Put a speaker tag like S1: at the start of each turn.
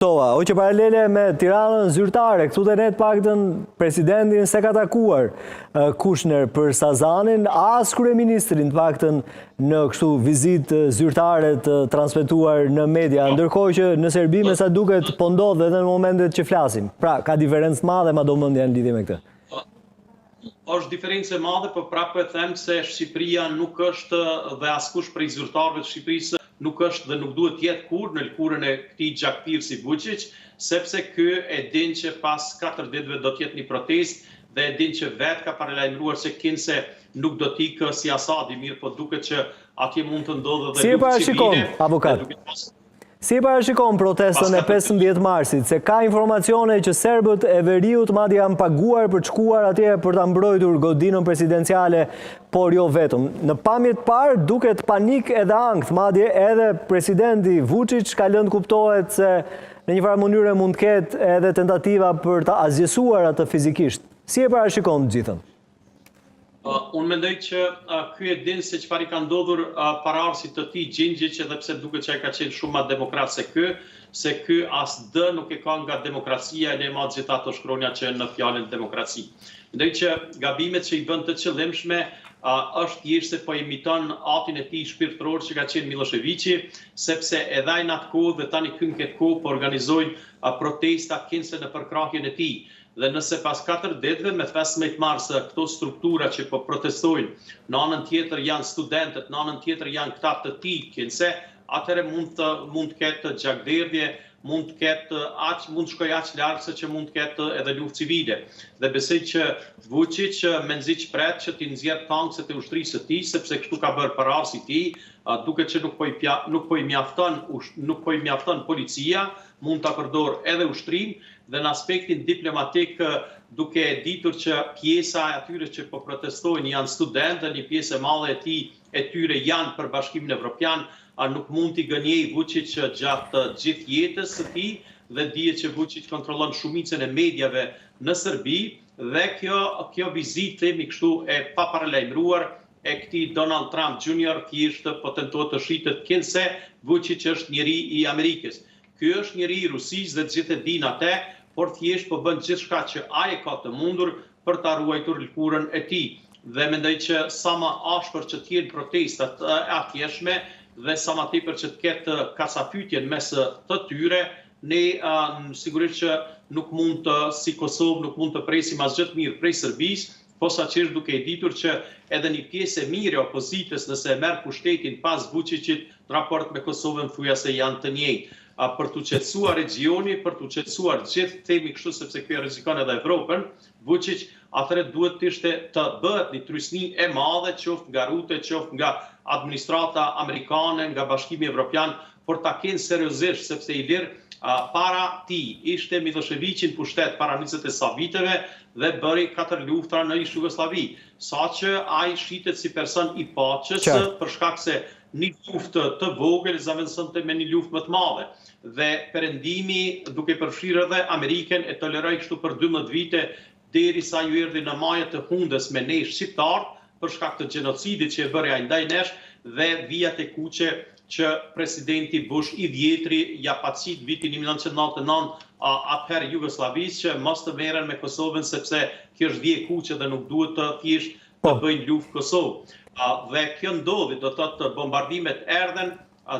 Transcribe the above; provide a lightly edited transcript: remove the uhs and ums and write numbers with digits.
S1: O që paralele me Tiranën zyrtare, këtu të net paktën presidentin se ka takuar Kushner për Sazanin, as kryeministrin të paktën në kështu vizit zyrtare të transmetuar në media, ndërkohë që në Serbi me sa duket po ndodh edhe në momentet që flasim. Pra, ka diferencë madhe madomendja në lidhje me këtë.
S2: Është diferencë e madhe, por prapë e them se Shqipëria nuk është dhe askush prej zyrtarëve të Shqipërisë nuk është dhe nuk duhet jetë kur në lëkurën e këtij Gjakpirsi Vučić, sepse ky e din që pas 4 ditëve do të jetë një protestë dhe e din që vetë ka paralajmëruar se kinse nuk do t'ikë si Asadi, mirë po duket që atje mund të ndodhë dhe
S1: luftë civile. Avokat. Si e parashikon protestën e 15 marsit, se ka informacione që serbët e veriut madje janë paguar për të shkuar atje për ta mbrojtur godinën presidenciale, por jo vetëm. Në pamjet parë duket panik edhe ankth, madje edhe presidenti Vučić ka lënë kuptohet se në një farë mënyrë mund të ketë edhe tentativa për ta azjesuar atë fizikisht. Si e parashikon të gjithën?
S2: Unë mendoj që ky e din se çfarë ka ndodhur pararësit të tij Gjingjić, edhe pse duket që ai ka qenë shumë më demokrat se ky as dë nuk e ka nga demokracia e ma gjitha ato shkronja që në fjalën demokraci. Mendoj që gabimet që i bën të qëllimshme është thjesht se po imiton atin e tij shpirtëror që ka qenë Miloševiqi, sepse edhe ai në atë kohë dhe tani kënë këtë kohë po organizojnë protesta kinse në përkrahjen e tij. Dhe nëse pas 4 ditëve me 15 mars këto struktura që po protestojnë, në anën tjetër janë studentët, në anën tjetër janë këta të tij kinse, atëherë mund të ketë gjakderdhje, mund të shkojë aq larg se që mund të ketë edhe luftë civile. Dhe besoj që Vučić menzisht pret që t'i nxjerrë tankset e ushtrisë së tij, sepse kështu ka bërë pararësi i tij, duket që nuk po i mjafton policia, mund ta përdor edhe ushtrim dhe në aspektin diplomatik duke ditur që pjesa e atyre që po protestojnë janë studentë dhe një pjesë e madhe e tyre janë për Bashkimin Evropian, nuk mund t'i gënjej Vučić gjatë gjithë jetës së tij dhe dihet që Vučić kontrollon shumicën e mediave në Serbi dhe kjo vizitë themi kështu e paparalajmëruar e këtij Donald Trump Jr. thjesht po tentohet të shitet kinse Vučić është njeri i Amerikës. Ky është njeri i Rusisë dhe të gjithë e dinë atë, por thjesht po bën gjithçka që ai ka të mundur për ta ruajtur lëkurën e tij. Dhe mendoj që sa më ashpër që të jenë protestat e atjeshme dhe sa më tepër që të ketë kasapytjen mes të tyre, ne sigurisht që nuk mund të, si Kosovë, nuk mund të presim asgjë të mirë prej Serbisë, posaçërisht duke e ditur që edhe një pjesë e mirë e opozitës nëse e merr pushtetin pas Vučićit, në raport me Kosovën thuja se janë të njëjtë. Për të qetësuar regioni, për të qetësuar gjithë themi kështu sepse kjo rrezikon edhe Evropën, Vučić atëherë duhet të bëhet një trysni e madhe, qoftë nga rute, qoftë nga administrata amerikane, nga Bashkimi Evropian, por ta kenë seriozisht sepse i lirë para tij ishte Miloševiqi në pushtet para 27 viteve dhe bëri 4 luftra në ish Jugosllavi, saqë ai shitet si person i paqes për shkak se një luftë të vogël zaventësonte me një luftë më të madhe. Dhe perëndimi duke përfshirë edhe Amerikën e toleroi kështu për 12 vite derisa ju erdhi në majët të hundës me ne shqiptarë për shkak të gjenocidit që e bëri ai ndaj nesh dhe vijat e kuqe që presidenti Bush i 10 ja pacit vitin 1999 atëherë Jugosllavisë që mos të merren me Kosovën sepse kjo është vije kuqe dhe nuk duhet të thjesht të bëjnë luftë Kosovë. Dhe kjo ndodhi, do të thotë bombardimet erdhen